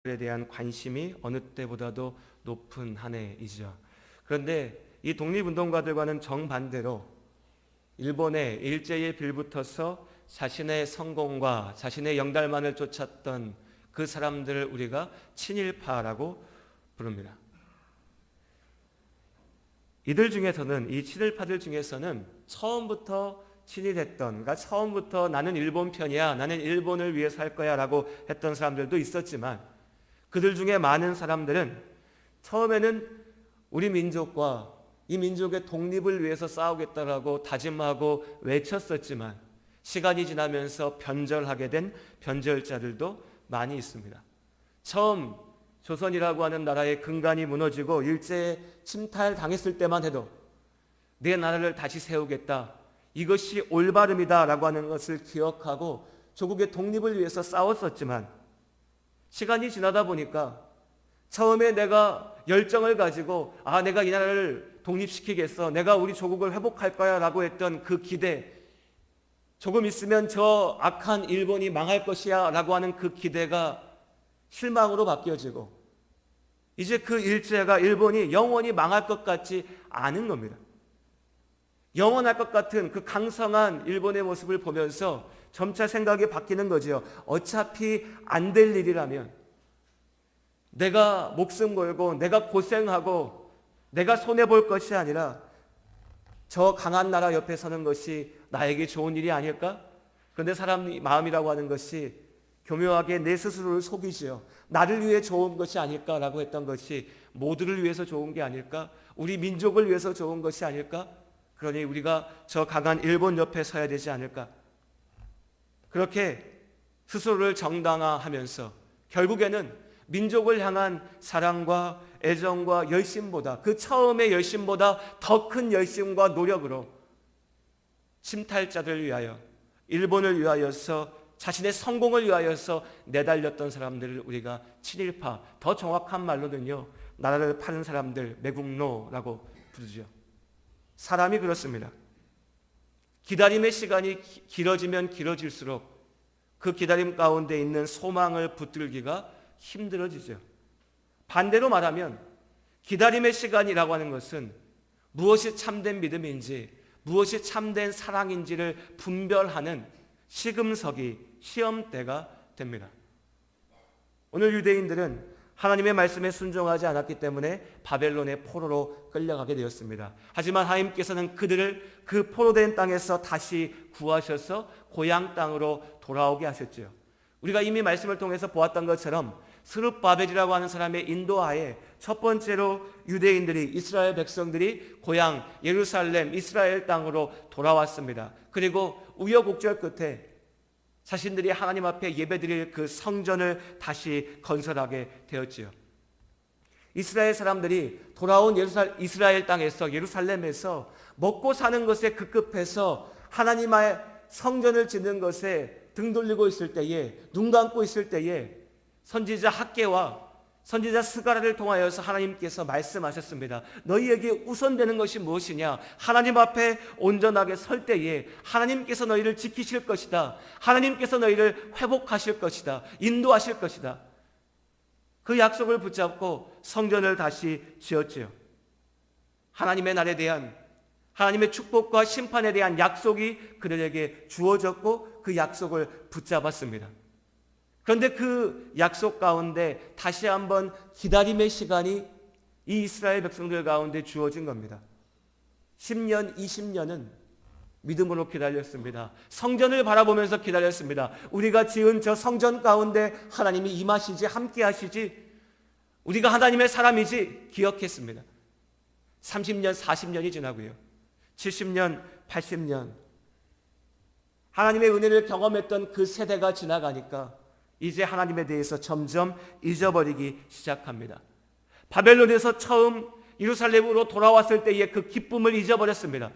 에 대한 관심이 어느 때보다도 높은 한 해이죠. 그런데 이 독립운동가들과는 정반대로 일본의 일제에 빌붙어서 자신의 성공과 자신의 영달만을 쫓았던 그 사람들을 우리가 친일파라고 부릅니다. 이들 중에서는, 이 친일파들 중에서는 처음부터 친일했던, 그러니까 처음부터 나는 일본 편이야, 나는 일본을 위해서 할 거야 라고 했던 사람들도 있었지만, 그들 중에 많은 사람들은 처음에는 우리 민족과 이 민족의 독립을 위해서 싸우겠다라고 다짐하고 외쳤었지만, 시간이 지나면서 변절하게 된 변절자들도 많이 있습니다. 처음 조선이라고 하는 나라의 근간이 무너지고 일제에 침탈당했을 때만 해도 내 나라를 다시 세우겠다, 이것이 올바름이다 라고 하는 것을 기억하고 조국의 독립을 위해서 싸웠었지만, 시간이 지나다 보니까 처음에 내가 열정을 가지고 내가 이 나라를 독립시키겠어, 내가 우리 조국을 회복할 거야 라고 했던 그 기대, 조금 있으면 저 악한 일본이 망할 것이야 라고 하는 그 기대가 실망으로 바뀌어지고, 이제 그 일제가, 일본이 영원히 망할 것 같지 않은 겁니다. 영원할 것 같은 그 강성한 일본의 모습을 보면서 점차 생각이 바뀌는 거죠. 어차피 안 될 일이라면 내가 목숨 걸고 내가 고생하고 내가 손해볼 것이 아니라 저 강한 나라 옆에 서는 것이 나에게 좋은 일이 아닐까? 그런데 사람 마음이라고 하는 것이 교묘하게 내 스스로를 속이지요. 나를 위해 좋은 것이 아닐까라고 했던 것이 모두를 위해서 좋은 게 아닐까? 우리 민족을 위해서 좋은 것이 아닐까? 그러니 우리가 저 강한 일본 옆에 서야 되지 않을까? 그렇게 스스로를 정당화하면서 결국에는 민족을 향한 사랑과 애정과 열심보다, 그 처음의 열심보다 더 큰 열심과 노력으로 침탈자들을 위하여, 일본을 위하여서, 자신의 성공을 위하여서 내달렸던 사람들을 우리가 친일파, 더 정확한 말로는요, 나라를 파는 사람들, 매국노라고 부르죠. 사람이 그렇습니다. 기다림의 시간이 길어지면 길어질수록 그 기다림 가운데 있는 소망을 붙들기가 힘들어지죠. 반대로 말하면 기다림의 시간이라고 하는 것은 무엇이 참된 믿음인지, 무엇이 참된 사랑인지를 분별하는 시금석이, 시험대가 됩니다. 오늘 유대인들은 하나님의 말씀에 순종하지 않았기 때문에 바벨론의 포로로 끌려가게 되었습니다. 하지만 하나님께서는 그들을 그 포로된 땅에서 다시 구하셔서 고향 땅으로 돌아오게 하셨죠. 우리가 이미 말씀을 통해서 보았던 것처럼 스룹바벨이라고 하는 사람의 인도하에 첫 번째로 유대인들이, 이스라엘 백성들이 고향 예루살렘, 이스라엘 땅으로 돌아왔습니다. 그리고 우여곡절 끝에 자신들이 하나님 앞에 예배드릴 그 성전을 다시 건설하게 되었지요. 이스라엘 사람들이 돌아온 이스라엘 땅에서, 예루살렘에서 먹고 사는 것에 급급해서 하나님의 성전을 짓는 것에 등 돌리고 있을 때에, 눈 감고 있을 때에 선지자 학개와 선지자 스가랴를 통하여서 하나님께서 말씀하셨습니다. 너희에게 우선되는 것이 무엇이냐? 하나님 앞에 온전하게 설 때에 하나님께서 너희를 지키실 것이다. 하나님께서 너희를 회복하실 것이다. 인도하실 것이다. 그 약속을 붙잡고 성전을 다시 지었지요. 하나님의 날에 대한, 하나님의 축복과 심판에 대한 약속이 그들에게 주어졌고 그 약속을 붙잡았습니다. 그런데 그 약속 가운데 다시 한번 기다림의 시간이 이 이스라엘 백성들 가운데 주어진 겁니다. 10년, 20년은 믿음으로 기다렸습니다. 성전을 바라보면서 기다렸습니다. 우리가 지은 저 성전 가운데 하나님이 임하시지, 함께 하시지, 우리가 하나님의 사람이지 기억했습니다. 30년, 40년이 지나고요. 70년, 80년. 하나님의 은혜를 경험했던 그 세대가 지나가니까 이제 하나님에 대해서 점점 잊어버리기 시작합니다. 바벨론에서 처음 예루살렘으로 돌아왔을 때의 그 기쁨을 잊어버렸습니다.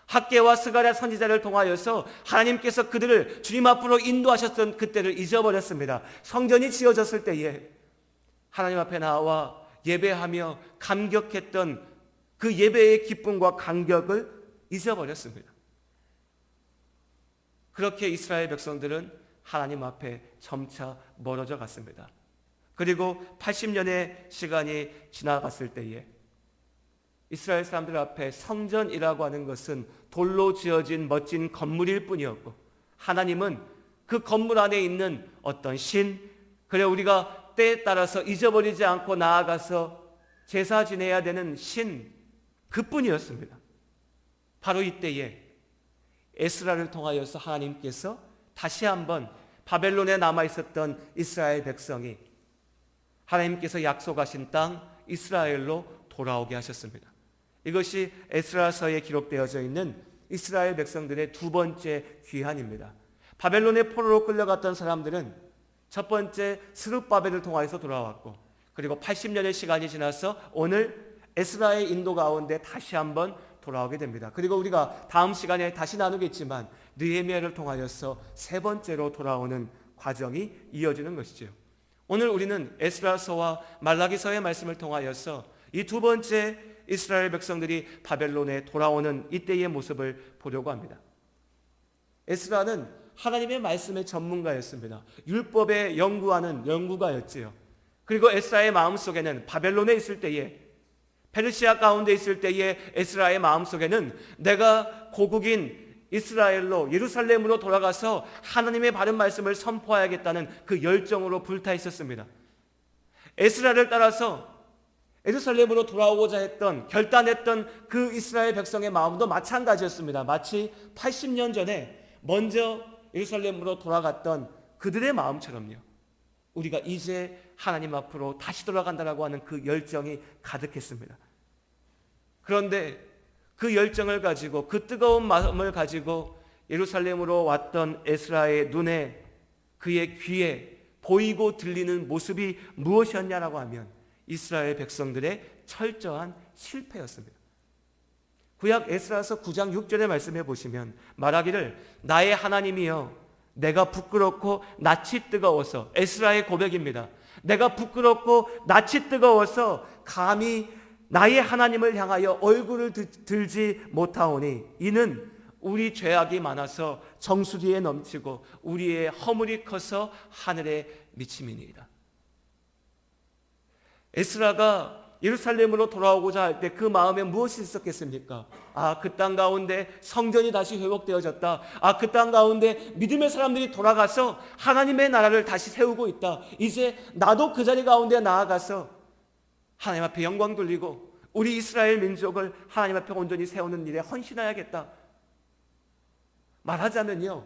학개와 스가랴 선지자를 통하여서 하나님께서 그들을 주님 앞으로 인도하셨던 그때를 잊어버렸습니다. 성전이 지어졌을 때에 하나님 앞에 나와 예배하며 감격했던 그 예배의 기쁨과 감격을 잊어버렸습니다. 그렇게 이스라엘 백성들은 하나님 앞에 점차 멀어져 갔습니다. 그리고 80년의 시간이 지나갔을 때에 이스라엘 사람들 앞에 성전이라고 하는 것은 돌로 지어진 멋진 건물일 뿐이었고, 하나님은 그 건물 안에 있는 어떤 신, 그래 우리가 때에 따라서 잊어버리지 않고 나아가서 제사 지내야 되는 신, 그뿐이었습니다. 바로 이때에 에스라를 통하여서 하나님께서 다시 한번 바벨론에 남아있었던 이스라엘 백성이 하나님께서 약속하신 땅 이스라엘로 돌아오게 하셨습니다. 이것이 에스라서에 기록되어져 있는 이스라엘 백성들의 두 번째 귀환입니다. 바벨론의 포로로 끌려갔던 사람들은 첫 번째 스룹바벨을 통하여서 돌아왔고, 그리고 80년의 시간이 지나서 오늘 에스라의 인도 가운데 다시 한번 돌아오게 됩니다. 그리고 우리가 다음 시간에 다시 나누겠지만 느헤미야를 통하여서 세 번째로 돌아오는 과정이 이어지는 것이죠. 오늘 우리는 에스라서와 말라기서의 말씀을 통하여서 이 두 번째 이스라엘 백성들이 바벨론에 돌아오는 이때의 모습을 보려고 합니다. 에스라는 하나님의 말씀의 전문가였습니다. 율법에 연구하는 연구가였지요. 그리고 에스라의 마음속에는 바벨론에 있을 때에, 페르시아 가운데 있을 때에 에스라의 마음속에는 내가 고국인 이스라엘로 예루살렘으로 돌아가서 하나님의 바른 말씀을 선포해야겠다는 그 열정으로 불타 있었습니다. 에스라를 따라서 예루살렘으로 돌아오고자 했던, 결단했던 그 이스라엘 백성의 마음도 마찬가지였습니다. 마치 80년 전에 먼저 예루살렘으로 돌아갔던 그들의 마음처럼요. 우리가 이제 하나님 앞으로 다시 돌아간다라고 하는 그 열정이 가득했습니다. 그런데 그 열정을 가지고, 그 뜨거운 마음을 가지고 예루살렘으로 왔던 에스라의 눈에, 그의 귀에 보이고 들리는 모습이 무엇이었냐라고 하면 이스라엘 백성들의 철저한 실패였습니다. 구약 에스라서 9장 6절의 말씀해 보시면 말하기를 나의 하나님이여 내가 부끄럽고 낯이 뜨거워서, 에스라의 고백입니다. 내가 부끄럽고 낯이 뜨거워서 감히 나의 하나님을 향하여 얼굴을 들지 못하오니 이는 우리 죄악이 많아서 정수리에 넘치고 우리의 허물이 커서 하늘에 미침이니이다. 에스라가 예루살렘으로 돌아오고자 할 때 그 마음에 무엇이 있었겠습니까? 그 땅 가운데 성전이 다시 회복되어졌다. 그 땅 가운데 믿음의 사람들이 돌아가서 하나님의 나라를 다시 세우고 있다. 이제 나도 그 자리 가운데 나아가서 하나님 앞에 영광 돌리고 우리 이스라엘 민족을 하나님 앞에 온전히 세우는 일에 헌신해야겠다. 말하자면요,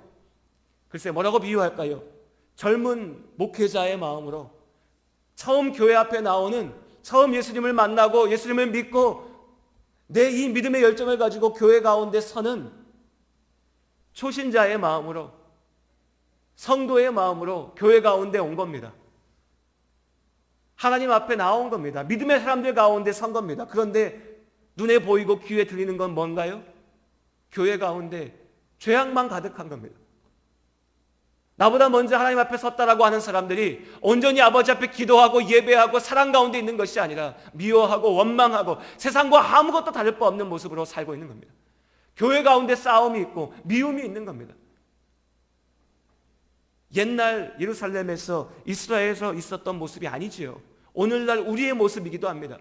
글쎄 뭐라고 비유할까요? 젊은 목회자의 마음으로 처음 교회 앞에 나오는, 처음 예수님을 만나고 예수님을 믿고 내 이 믿음의 열정을 가지고 교회 가운데 서는 초신자의 마음으로, 성도의 마음으로 교회 가운데 온 겁니다. 하나님 앞에 나온 겁니다. 믿음의 사람들 가운데 선 겁니다. 그런데 눈에 보이고 귀에 들리는 건 뭔가요? 교회 가운데 죄악만 가득한 겁니다. 나보다 먼저 하나님 앞에 섰다라고 하는 사람들이 온전히 아버지 앞에 기도하고 예배하고 사랑 가운데 있는 것이 아니라 미워하고 원망하고 세상과 아무것도 다를 바 없는 모습으로 살고 있는 겁니다. 교회 가운데 싸움이 있고 미움이 있는 겁니다. 옛날 예루살렘에서, 이스라엘에서 있었던 모습이 아니지요. 오늘날 우리의 모습이기도 합니다.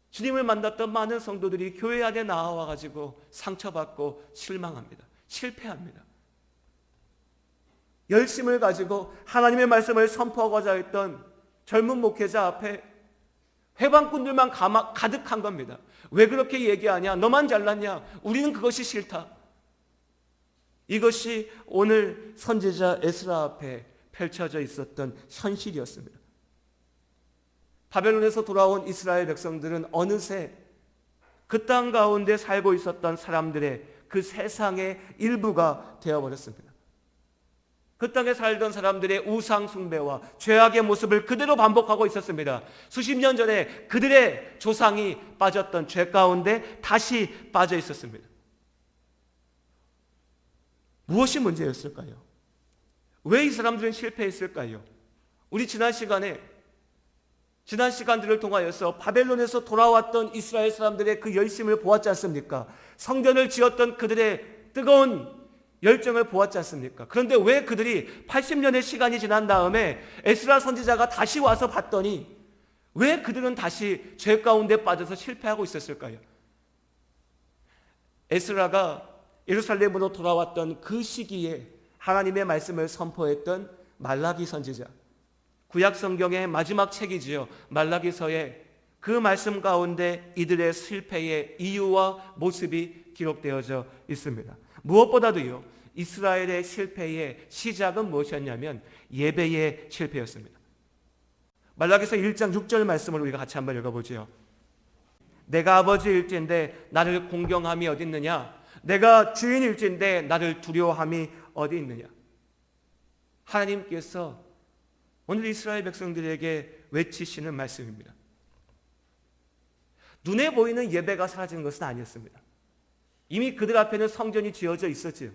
주님을 만났던 많은 성도들이 교회 안에 나와가지고 상처받고 실망합니다. 실패합니다. 열심을 가지고 하나님의 말씀을 선포하고자 했던 젊은 목회자 앞에 회방꾼들만 가득한 겁니다. 왜 그렇게 얘기하냐? 너만 잘났냐? 우리는 그것이 싫다. 이것이 오늘 선지자 에스라 앞에 펼쳐져 있었던 현실이었습니다. 바벨론에서 돌아온 이스라엘 백성들은 어느새 그 땅 가운데 살고 있었던 사람들의 그 세상의 일부가 되어버렸습니다. 그 땅에 살던 사람들의 우상 숭배와 죄악의 모습을 그대로 반복하고 있었습니다. 수십 년 전에 그들의 조상이 빠졌던 죄 가운데 다시 빠져 있었습니다. 무엇이 문제였을까요? 왜 이 사람들은 실패했을까요? 우리 지난 시간들을 통하여서 바벨론에서 돌아왔던 이스라엘 사람들의 그 열심을 보았지 않습니까? 성전을 지었던 그들의 뜨거운 열정을 보았지 않습니까? 그런데 왜 그들이 80년의 시간이 지난 다음에 에스라 선지자가 다시 와서 봤더니 왜 그들은 다시 죄 가운데 빠져서 실패하고 있었을까요? 에스라가 예루살렘으로 돌아왔던 그 시기에 하나님의 말씀을 선포했던 말라기 선지자, 구약 성경의 마지막 책이지요. 말라기서에 그 말씀 가운데 이들의 실패의 이유와 모습이 기록되어져 있습니다. 무엇보다도요, 이스라엘의 실패의 시작은 무엇이었냐면 예배의 실패였습니다. 말라기서 1장 6절 말씀을 우리가 같이 한번 읽어보죠. 내가 아버지일진데 나를 공경함이 어디 있느냐? 내가 주인일진데 나를 두려워함이 어디 있느냐? 하나님께서 오늘 이스라엘 백성들에게 외치시는 말씀입니다. 눈에 보이는 예배가 사라지는 것은 아니었습니다. 이미 그들 앞에는 성전이 지어져 있었지요.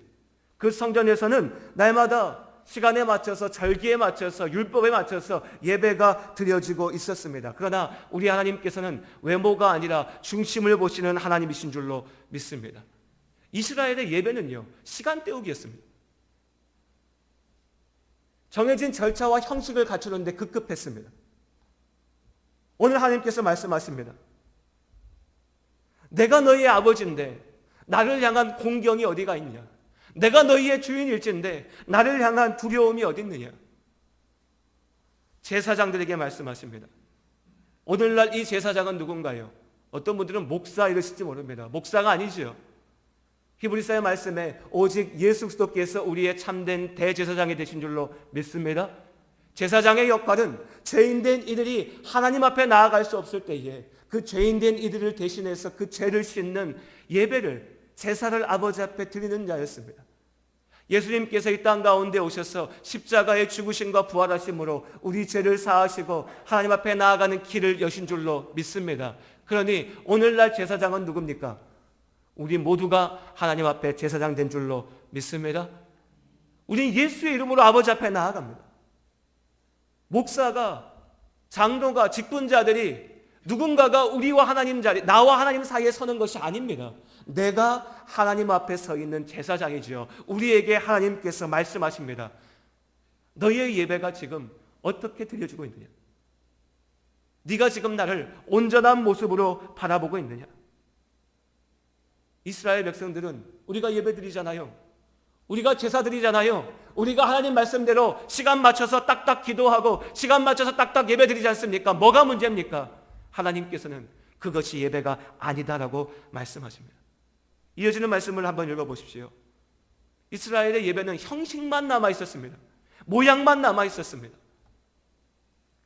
그 성전에서는 날마다 시간에 맞춰서, 절기에 맞춰서, 율법에 맞춰서 예배가 드려지고 있었습니다. 그러나 우리 하나님께서는 외모가 아니라 중심을 보시는 하나님이신 줄로 믿습니다. 이스라엘의 예배는요, 시간 때우기였습니다. 정해진 절차와 형식을 갖추는데 급급했습니다. 오늘 하나님께서 말씀하십니다. 내가 너희의 아버지인데 나를 향한 공경이 어디가 있냐? 내가 너희의 주인일진데 나를 향한 두려움이 어디 있느냐? 제사장들에게 말씀하십니다. 오늘날 이 제사장은 누군가요? 어떤 분들은 목사 이러실지 모릅니다. 목사가 아니죠. 히브리서의 말씀에 오직 예수 그리스도께서 우리의 참된 대제사장이 되신 줄로 믿습니다. 제사장의 역할은 죄인된 이들이 하나님 앞에 나아갈 수 없을 때에 그 죄인된 이들을 대신해서 그 죄를 씻는 예배를, 제사를 아버지 앞에 드리는 자였습니다. 예수님께서 이 땅 가운데 오셔서 십자가의 죽으심과 부활하심으로 우리 죄를 사하시고 하나님 앞에 나아가는 길을 여신 줄로 믿습니다. 그러니 오늘날 제사장은 누굽니까? 우리 모두가 하나님 앞에 제사장 된 줄로 믿습니다. 우리는 예수의 이름으로 아버지 앞에 나아갑니다. 목사가, 장로가, 직분자들이 누군가가 우리와 하나님 자리, 나와 하나님 사이에 서는 것이 아닙니다. 내가 하나님 앞에 서 있는 제사장이지요. 우리에게 하나님께서 말씀하십니다. 너희의 예배가 지금 어떻게 드려지고 있느냐? 네가 지금 나를 온전한 모습으로 바라보고 있느냐? 이스라엘 백성들은 우리가 예배 드리잖아요. 우리가 제사 드리잖아요. 우리가 하나님 말씀대로 시간 맞춰서 딱딱 기도하고 시간 맞춰서 딱딱 예배 드리지 않습니까? 뭐가 문제입니까? 하나님께서는 그것이 예배가 아니다라고 말씀하십니다. 이어지는 말씀을 한번 읽어보십시오. 이스라엘의 예배는 형식만 남아 있었습니다. 모양만 남아 있었습니다.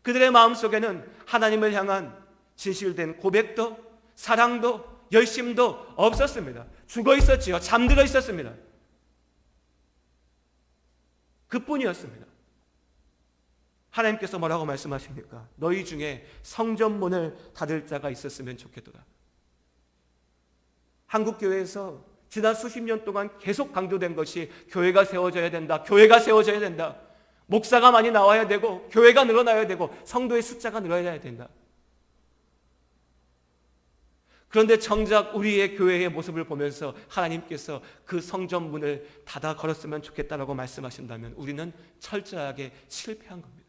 그들의 마음속에는 하나님을 향한 진실된 고백도, 사랑도, 열심도 없었습니다. 죽어 있었지요. 잠들어 있었습니다. 그뿐이었습니다. 하나님께서 뭐라고 말씀하십니까? 너희 중에 성전문을 닫을 자가 있었으면 좋겠도다. 한국교회에서 지난 수십 년 동안 계속 강조된 것이 교회가 세워져야 된다. 교회가 세워져야 된다. 목사가 많이 나와야 되고 교회가 늘어나야 되고 성도의 숫자가 늘어나야 된다. 그런데 정작 우리의 교회의 모습을 보면서 하나님께서 그 성전문을 닫아 걸었으면 좋겠다라고 말씀하신다면 우리는 철저하게 실패한 겁니다.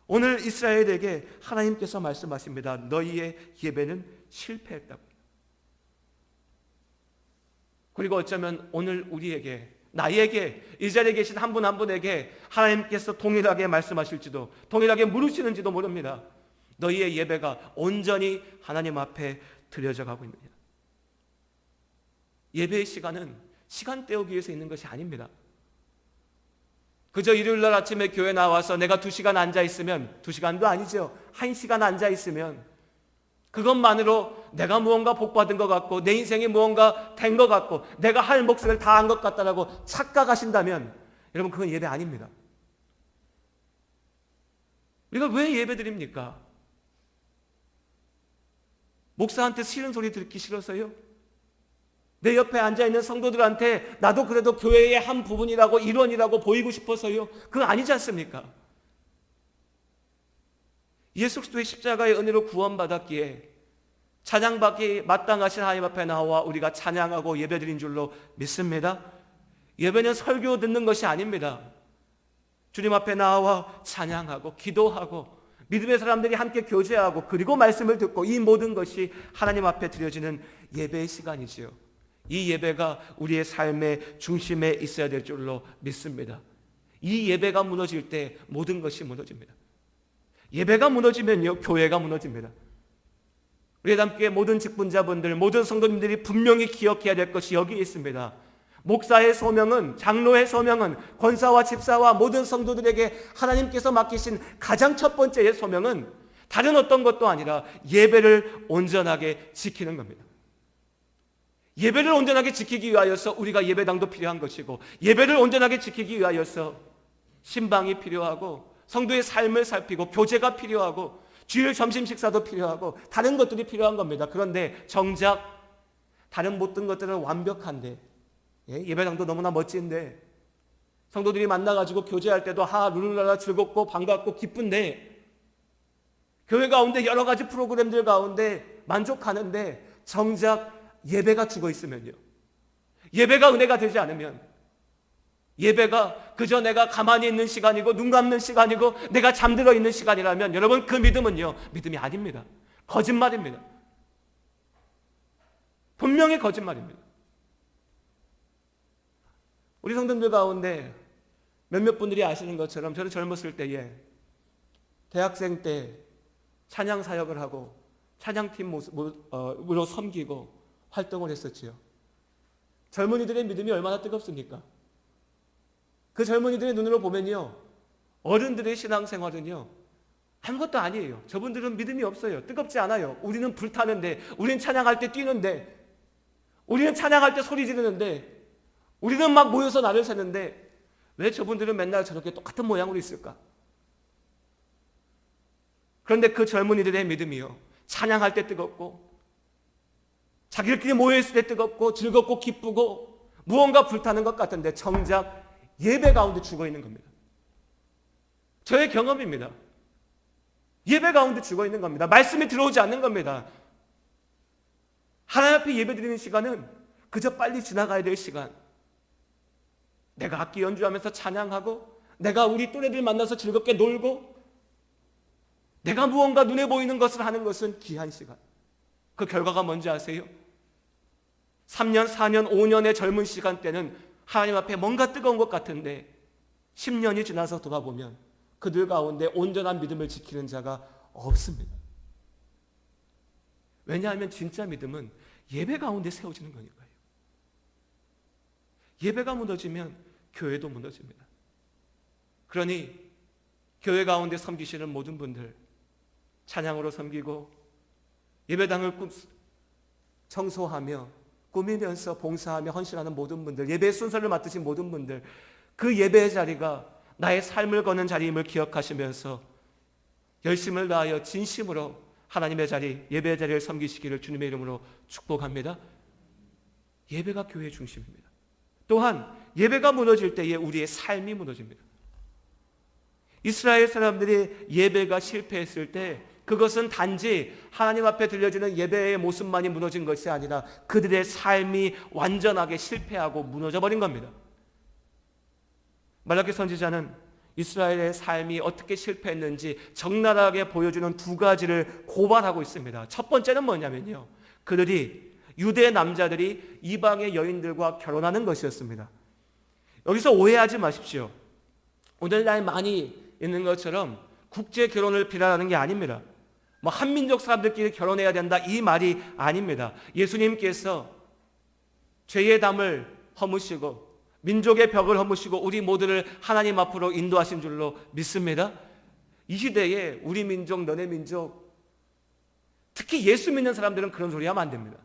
오늘 이스라엘에게 하나님께서 말씀하십니다. 너희의 예배는 실패했다고. 그리고 어쩌면 오늘 우리에게, 나에게, 이 자리에 계신 한 분 한 분에게 하나님께서 동일하게 말씀하실지도, 동일하게 물으시는지도 모릅니다. 너희의 예배가 온전히 하나님 앞에 드려져 가고 있느냐? 예배의 시간은 시간 때우기 위해서 있는 것이 아닙니다. 그저 일요일날 아침에 교회 나와서 내가 2시간 앉아있으면, 2시간도 아니죠. 1시간 앉아있으면 그것만으로 내가 무언가 복받은 것 같고 내 인생이 무언가 된 것 같고 내가 할 몫을 다 한 것 같다라고 착각하신다면 여러분 그건 예배 아닙니다. 우리가 왜 예배 드립니까? 목사한테 싫은 소리 듣기 싫어서요? 내 옆에 앉아있는 성도들한테 나도 그래도 교회의 한 부분이라고, 일원이라고 보이고 싶어서요? 그거 아니지 않습니까? 예수 그리스도의 십자가의 은혜로 구원받았기에 찬양받기 마땅하신 하나님 앞에 나와 우리가 찬양하고 예배드린 줄로 믿습니다. 예배는 설교 듣는 것이 아닙니다. 주님 앞에 나와 찬양하고 기도하고 믿음의 사람들이 함께 교제하고 그리고 말씀을 듣고 이 모든 것이 하나님 앞에 드려지는 예배의 시간이지요. 이 예배가 우리의 삶의 중심에 있어야 될 줄로 믿습니다. 이 예배가 무너질 때 모든 것이 무너집니다. 예배가 무너지면요, 교회가 무너집니다. 우리 함께 모든 직분자분들, 모든 성도님들이 분명히 기억해야 될 것이 여기 있습니다. 목사의 소명은, 장로의 소명은, 권사와 집사와 모든 성도들에게 하나님께서 맡기신 가장 첫 번째의 소명은 다른 어떤 것도 아니라 예배를 온전하게 지키는 겁니다. 예배를 온전하게 지키기 위하여서 우리가 예배당도 필요한 것이고, 예배를 온전하게 지키기 위하여서 신방이 필요하고, 성도의 삶을 살피고 교제가 필요하고, 주일 점심 식사도 필요하고, 다른 것들이 필요한 겁니다. 그런데 정작 다른 모든 것들은 완벽한데, 예배당도 너무나 멋진데, 성도들이 만나가지고 교제할 때도 룰루랄라 즐겁고 반갑고 기쁜데, 교회 가운데 여러 가지 프로그램들 가운데 만족하는데 정작 예배가 죽어 있으면요, 예배가 은혜가 되지 않으면, 예배가 그저 내가 가만히 있는 시간이고 눈 감는 시간이고 내가 잠들어 있는 시간이라면 여러분, 그 믿음은요, 믿음이 아닙니다. 거짓말입니다. 분명히 거짓말입니다. 우리 성도들 가운데 몇몇 분들이 아시는 것처럼 저는 젊었을 때에 대학생 때 찬양 사역을 하고 찬양팀으로 섬기고 활동을 했었지요. 젊은이들의 믿음이 얼마나 뜨겁습니까? 그 젊은이들의 눈으로 보면요, 어른들의 신앙생활은요 아무것도 아니에요. 저분들은 믿음이 없어요. 뜨겁지 않아요. 우리는 불타는데, 우리는 찬양할 때 뛰는데, 우리는 찬양할 때 소리 지르는데, 우리는 막 모여서 날을 새는데 왜 저분들은 맨날 저렇게 똑같은 모양으로 있을까? 그런데 그 젊은이들의 믿음이요, 찬양할 때 뜨겁고, 자기들끼리 모여있을 때 뜨겁고 즐겁고 기쁘고 무언가 불타는 것 같은데 정작 예배 가운데 죽어있는 겁니다. 저의 경험입니다. 예배 가운데 죽어있는 겁니다. 말씀이 들어오지 않는 겁니다. 하나님 앞에 예배 드리는 시간은 그저 빨리 지나가야 될 시간, 내가 악기 연주하면서 찬양하고, 내가 우리 또래들 만나서 즐겁게 놀고, 내가 무언가 눈에 보이는 것을 하는 것은 귀한 시간. 그 결과가 뭔지 아세요? 3년, 4년, 5년의 젊은 시간 때는 하나님 앞에 뭔가 뜨거운 것 같은데 10년이 지나서 돌아보면 그들 가운데 온전한 믿음을 지키는 자가 없습니다. 왜냐하면 진짜 믿음은 예배 가운데 세워지는 거니까요. 예배가 무너지면 교회도 무너집니다. 그러니 교회 가운데 섬기시는 모든 분들, 찬양으로 섬기고 예배당을 청소하며 꾸미면서 봉사하며 헌신하는 모든 분들, 예배의 순서를 맡으신 모든 분들, 그 예배의 자리가 나의 삶을 거는 자리임을 기억하시면서 열심을 다하여 진심으로 하나님의 자리, 예배의 자리를 섬기시기를 주님의 이름으로 축복합니다. 예배가 교회의 중심입니다. 또한 예배가 무너질 때에 우리의 삶이 무너집니다. 이스라엘 사람들이 예배가 실패했을 때 그것은 단지 하나님 앞에 들려지는 예배의 모습만이 무너진 것이 아니라 그들의 삶이 완전하게 실패하고 무너져버린 겁니다. 말라기 선지자는 이스라엘의 삶이 어떻게 실패했는지 적나라하게 보여주는 두 가지를 고발하고 있습니다. 첫 번째는 뭐냐면요, 그들이 유대 남자들이 이방의 여인들과 결혼하는 것이었습니다. 여기서 오해하지 마십시오. 오늘날 많이 있는 것처럼 국제 결혼을 비난하는 게 아닙니다. 한민족 사람들끼리 결혼해야 된다, 이 말이 아닙니다. 예수님께서 죄의 담을 허무시고 민족의 벽을 허무시고 우리 모두를 하나님 앞으로 인도하신 줄로 믿습니다. 이 시대에 우리 민족, 너네 민족, 특히 예수 믿는 사람들은 그런 소리 하면 안 됩니다.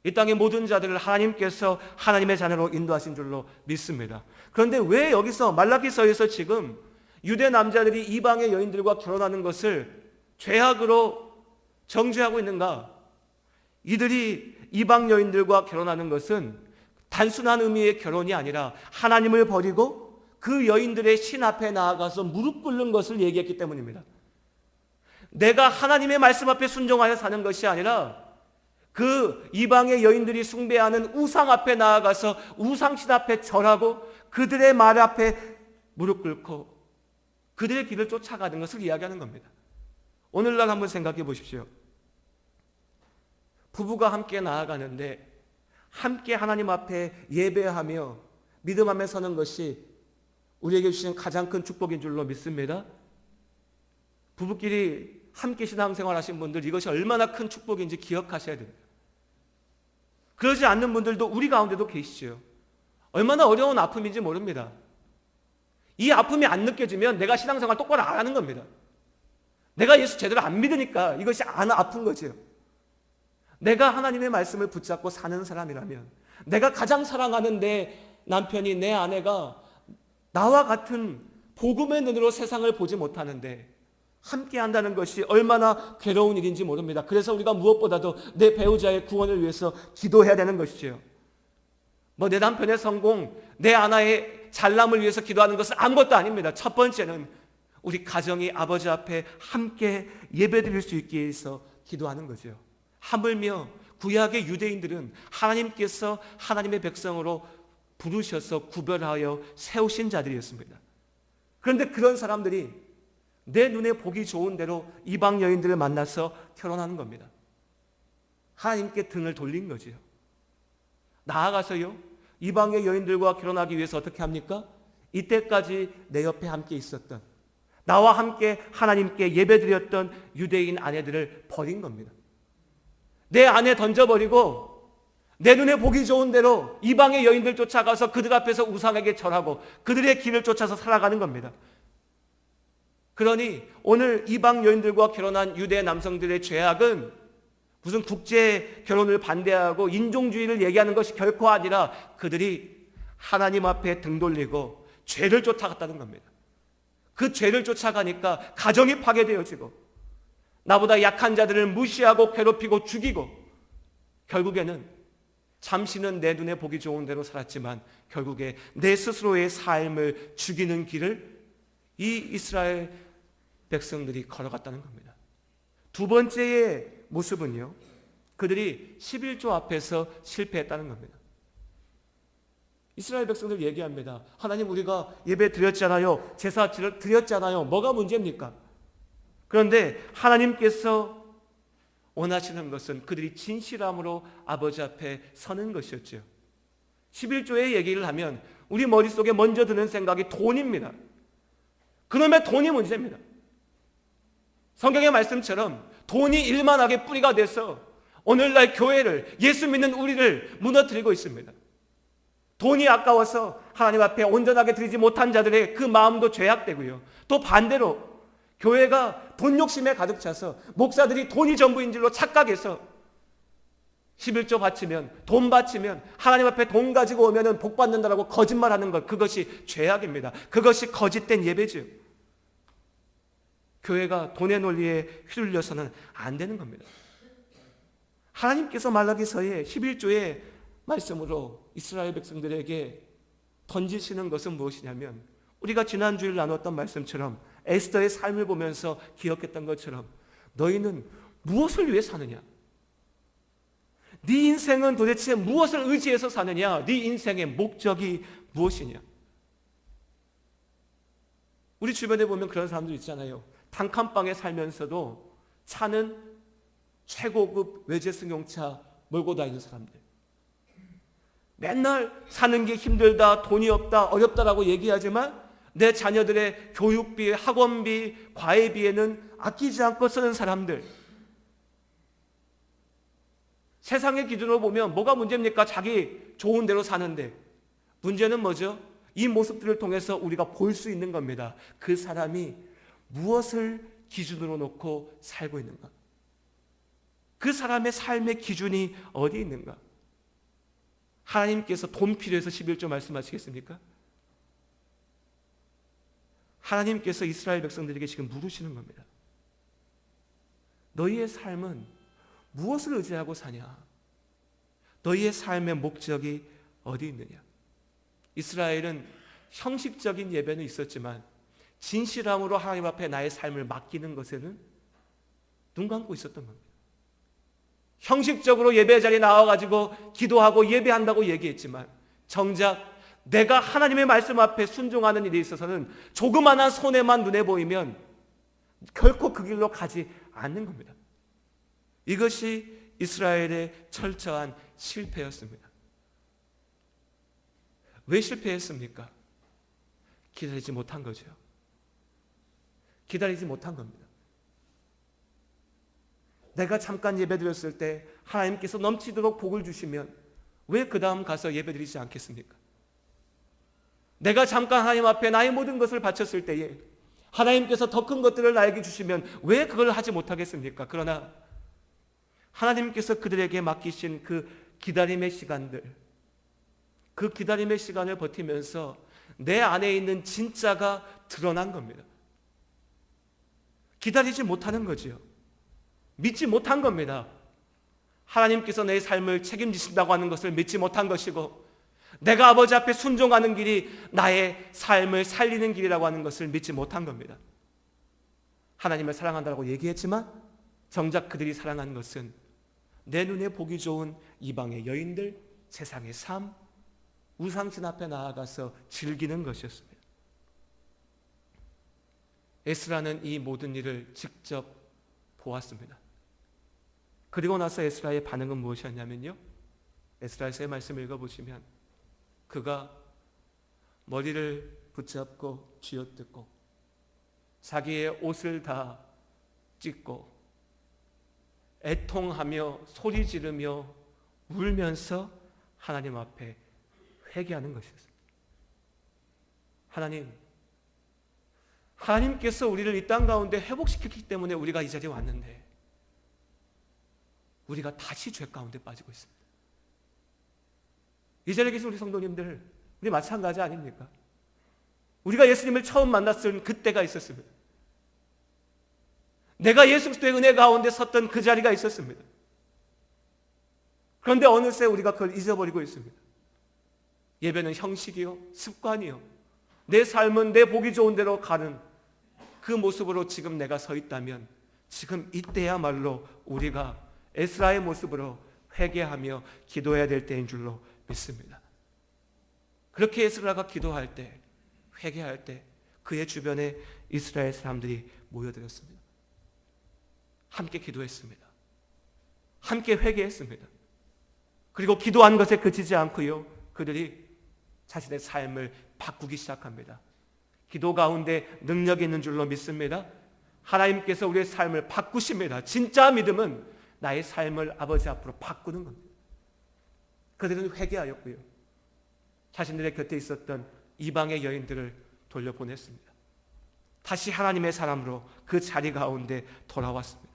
이 땅의 모든 자들을 하나님께서 하나님의 자녀로 인도하신 줄로 믿습니다. 그런데 왜 여기서 말라기서에서 지금 유대 남자들이 이방의 여인들과 결혼하는 것을 죄악으로 정죄하고 있는가? 이들이 이방 여인들과 결혼하는 것은 단순한 의미의 결혼이 아니라 하나님을 버리고 그 여인들의 신 앞에 나아가서 무릎 꿇는 것을 얘기했기 때문입니다. 내가 하나님의 말씀 앞에 순종하여 사는 것이 아니라 그 이방의 여인들이 숭배하는 우상 앞에 나아가서 우상신 앞에 절하고 그들의 말 앞에 무릎 꿇고 그들의 길을 쫓아가는 것을 이야기하는 겁니다. 오늘날 한번 생각해 보십시오. 부부가 함께 나아가는데 함께 하나님 앞에 예배하며 믿음 앞에 서는 것이 우리에게 주신 가장 큰 축복인 줄로 믿습니다. 부부끼리 함께 신앙생활 하신 분들 이것이 얼마나 큰 축복인지 기억하셔야 됩니다. 그러지 않는 분들도 우리 가운데도 계시죠. 얼마나 어려운 아픔인지 모릅니다. 이 아픔이 안 느껴지면 내가 신앙생활 똑바로 안 하는 겁니다. 내가 예수 제대로 안 믿으니까 이것이 안 아픈 거죠. 내가 하나님의 말씀을 붙잡고 사는 사람이라면, 내가 가장 사랑하는 내 남편이, 내 아내가 나와 같은 복음의 눈으로 세상을 보지 못하는데 함께 한다는 것이 얼마나 괴로운 일인지 모릅니다. 그래서 우리가 무엇보다도 내 배우자의 구원을 위해서 기도해야 되는 것이죠. 내 남편의 성공, 내 아내의 잘남을 위해서 기도하는 것은 아무것도 아닙니다. 첫 번째는 우리 가정이 아버지 앞에 함께 예배드릴 수 있게 해서 기도하는 거죠. 하물며 구약의 유대인들은 하나님께서 하나님의 백성으로 부르셔서 구별하여 세우신 자들이었습니다. 그런데 그런 사람들이 내 눈에 보기 좋은 대로 이방 여인들을 만나서 결혼하는 겁니다. 하나님께 등을 돌린 거지요. 나아가서요, 이방의 여인들과 결혼하기 위해서 어떻게 합니까? 이때까지 내 옆에 함께 있었던, 나와 함께 하나님께 예배드렸던 유대인 아내들을 버린 겁니다. 내 아내 던져버리고 내 눈에 보기 좋은 대로 이방의 여인들 쫓아가서 그들 앞에서 우상에게 절하고 그들의 길을 쫓아서 살아가는 겁니다. 그러니 오늘 이방 여인들과 결혼한 유대 남성들의 죄악은 무슨 국제 결혼을 반대하고 인종주의를 얘기하는 것이 결코 아니라 그들이 하나님 앞에 등 돌리고 죄를 쫓아갔다는 겁니다. 그 죄를 쫓아가니까 가정이 파괴되어지고 나보다 약한 자들을 무시하고 괴롭히고 죽이고 결국에는 잠시는 내 눈에 보기 좋은 대로 살았지만 결국에 내 스스로의 삶을 죽이는 길을 이 이스라엘 백성들이 걸어갔다는 겁니다. 두 번째의 모습은요, 그들이 11조 앞에서 실패했다는 겁니다. 이스라엘 백성들 얘기합니다. 하나님, 우리가 예배 드렸잖아요. 제사 드렸잖아요. 뭐가 문제입니까? 그런데 하나님께서 원하시는 것은 그들이 진실함으로 아버지 앞에 서는 것이었죠. 11조의 얘기를 하면 우리 머릿속에 먼저 드는 생각이 돈입니다. 그놈의 돈이 문제입니다. 성경의 말씀처럼 돈이 일만하게 뿌리가 돼서 오늘날 교회를, 예수 믿는 우리를 무너뜨리고 있습니다. 돈이 아까워서 하나님 앞에 온전하게 드리지 못한 자들의 그 마음도 죄악되고요. 또 반대로 교회가 돈 욕심에 가득 차서 목사들이 돈이 전부인 줄로 착각해서 11조 바치면, 돈 바치면 하나님 앞에 돈 가지고 오면 복 받는다라고 거짓말하는 것, 그것이 죄악입니다. 그것이 거짓된 예배죠. 교회가 돈의 논리에 휘둘려서는 안 되는 겁니다. 하나님께서 말라기서의 11조의 말씀으로 이스라엘 백성들에게 던지시는 것은 무엇이냐면, 우리가 지난주에 나눴던 말씀처럼 에스더의 삶을 보면서 기억했던 것처럼 너희는 무엇을 위해 사느냐? 네 인생은 도대체 무엇을 의지해서 사느냐? 네 인생의 목적이 무엇이냐? 우리 주변에 보면 그런 사람들 있잖아요. 단칸방에 살면서도 차는 최고급 외제 승용차 몰고 다니는 사람들. 맨날 사는 게 힘들다, 돈이 없다, 어렵다라고 얘기하지만 내 자녀들의 교육비, 학원비, 과외비에는 아끼지 않고 쓰는 사람들. 세상의 기준으로 보면 뭐가 문제입니까? 자기 좋은 대로 사는데. 문제는 뭐죠? 이 모습들을 통해서 우리가 볼 수 있는 겁니다. 그 사람이 무엇을 기준으로 놓고 살고 있는가? 그 사람의 삶의 기준이 어디 있는가? 하나님께서 돈 필요해서 11조 말씀하시겠습니까? 하나님께서 이스라엘 백성들에게 지금 물으시는 겁니다. 너희의 삶은 무엇을 의지하고 사냐? 너희의 삶의 목적이 어디 있느냐? 이스라엘은 형식적인 예배는 있었지만 진실함으로 하나님 앞에 나의 삶을 맡기는 것에는 눈 감고 있었던 겁니다. 형식적으로 예배 자리에 나와가지고 기도하고 예배한다고 얘기했지만 정작 내가 하나님의 말씀 앞에 순종하는 일에 있어서는 조그마한 손해만 눈에 보이면 결코 그 길로 가지 않는 겁니다. 이것이 이스라엘의 철저한 실패였습니다. 왜 실패했습니까? 기다리지 못한 거죠. 기다리지 못한 겁니다. 내가 잠깐 예배드렸을 때 하나님께서 넘치도록 복을 주시면 왜 그 다음 가서 예배드리지 않겠습니까? 내가 잠깐 하나님 앞에 나의 모든 것을 바쳤을 때에 하나님께서 더 큰 것들을 나에게 주시면 왜 그걸 하지 못하겠습니까? 그러나 하나님께서 그들에게 맡기신 그 기다림의 시간들, 그 기다림의 시간을 버티면서 내 안에 있는 진짜가 드러난 겁니다. 기다리지 못하는 거지요. 믿지 못한 겁니다. 하나님께서 내 삶을 책임지신다고 하는 것을 믿지 못한 것이고, 내가 아버지 앞에 순종하는 길이 나의 삶을 살리는 길이라고 하는 것을 믿지 못한 겁니다. 하나님을 사랑한다고 얘기했지만 정작 그들이 사랑한 것은 내 눈에 보기 좋은 이방의 여인들, 세상의 삶, 우상신 앞에 나아가서 즐기는 것이었습니다. 에스라는 이 모든 일을 직접 보았습니다. 그리고 나서 에스라의 반응은 무엇이었냐면요, 에스라에서의 말씀을 읽어보시면 그가 머리를 붙잡고 쥐어뜯고 자기의 옷을 다 찢고 애통하며 소리 지르며 울면서 하나님 앞에 회개하는 것이었습니다. 하나님께서 우리를 이 땅 가운데 회복시켰기 때문에 우리가 이 자리에 왔는데 우리가 다시 죄 가운데 빠지고 있습니다. 이 자리에 계신 우리 성도님들, 우리 마찬가지 아닙니까? 우리가 예수님을 처음 만났을 그때가 있었습니다. 내가 예수 그리스도의 은혜 가운데 섰던 그 자리가 있었습니다. 그런데 어느새 우리가 그걸 잊어버리고 있습니다. 예배는 형식이요, 습관이요, 내 삶은 내 보기 좋은 대로 가는 그 모습으로 지금 내가 서 있다면 지금 이때야말로 우리가 에스라의 모습으로 회개하며 기도해야 될 때인 줄로 믿습니다. 그렇게 에스라가 기도할 때, 회개할 때 그의 주변에 이스라엘 사람들이 모여들었습니다. 함께 기도했습니다. 함께 회개했습니다. 그리고 기도한 것에 그치지 않고요, 그들이 자신의 삶을 바꾸기 시작합니다. 기도 가운데 능력이 있는 줄로 믿습니다. 하나님께서 우리의 삶을 바꾸십니다. 진짜 믿음은 나의 삶을 아버지 앞으로 바꾸는 겁니다. 그들은 회개하였고요, 자신들의 곁에 있었던 이방의 여인들을 돌려보냈습니다. 다시 하나님의 사람으로 그 자리 가운데 돌아왔습니다.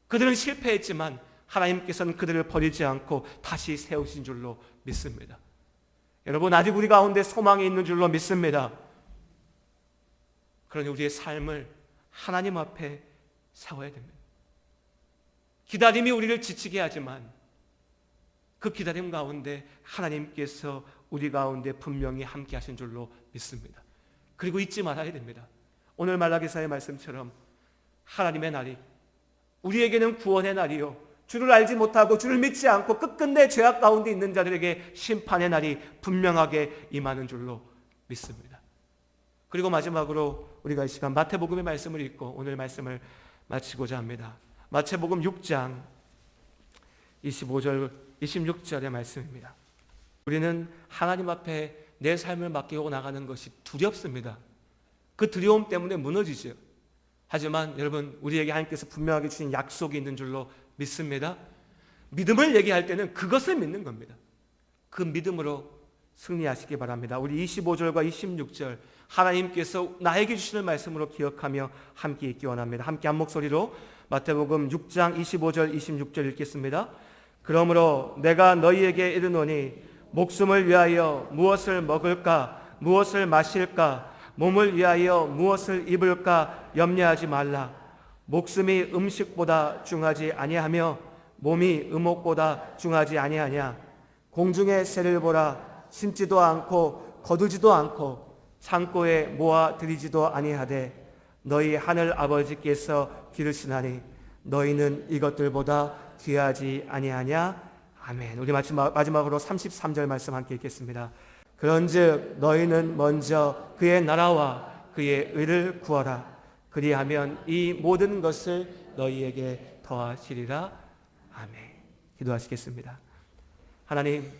그들은 실패했지만 하나님께서는 그들을 버리지 않고 다시 세우신 줄로 믿습니다. 여러분, 아직 우리 가운데 소망이 있는 줄로 믿습니다. 그러니 우리의 삶을 하나님 앞에 세워야 됩니다. 기다림이 우리를 지치게 하지만 그 기다림 가운데 하나님께서 우리 가운데 분명히 함께 하신 줄로 믿습니다. 그리고 잊지 말아야 됩니다. 오늘 말라기사의 말씀처럼 하나님의 날이 우리에게는 구원의 날이요, 주를 알지 못하고 주를 믿지 않고 끝끝내 죄악 가운데 있는 자들에게 심판의 날이 분명하게 임하는 줄로 믿습니다. 그리고 마지막으로 우리가 이 시간 마태복음의 말씀을 읽고 오늘 말씀을 마치고자 합니다. 마태복음 6장 25절 26절의 말씀입니다. 우리는 하나님 앞에 내 삶을 맡기고 나가는 것이 두렵습니다. 그 두려움 때문에 무너지죠. 하지만 여러분, 우리에게 하나님께서 분명하게 주신 약속이 있는 줄로 믿습니다. 믿음을 얘기할 때는 그것을 믿는 겁니다. 그 믿음으로 승리하시기 바랍니다. 우리 25절과 26절 하나님께서 나에게 주시는 말씀으로 기억하며 함께 읽기 원합니다. 함께 한 목소리로 마태복음 6장 25절 26절 읽겠습니다. 그러므로 내가 너희에게 이르노니 목숨을 위하여 무엇을 먹을까, 무엇을 마실까, 몸을 위하여 무엇을 입을까 염려하지 말라. 목숨이 음식보다 중하지 아니하며 몸이 의목보다 중하지 아니하냐. 공중의 새를 보라. 심지도 않고 거두지도 않고 창고에 모아 들이지도 아니하되 너희 하늘 아버지께서 기르시나니 너희는 이것들보다 귀하지 아니하냐. 아멘. 우리 마지막으로 33절 말씀 함께 읽겠습니다. 그런즉 너희는 먼저 그의 나라와 그의 의를 구하라. 그리하면 이 모든 것을 너희에게 더하시리라. 아멘. 기도하시겠습니다. 하나님,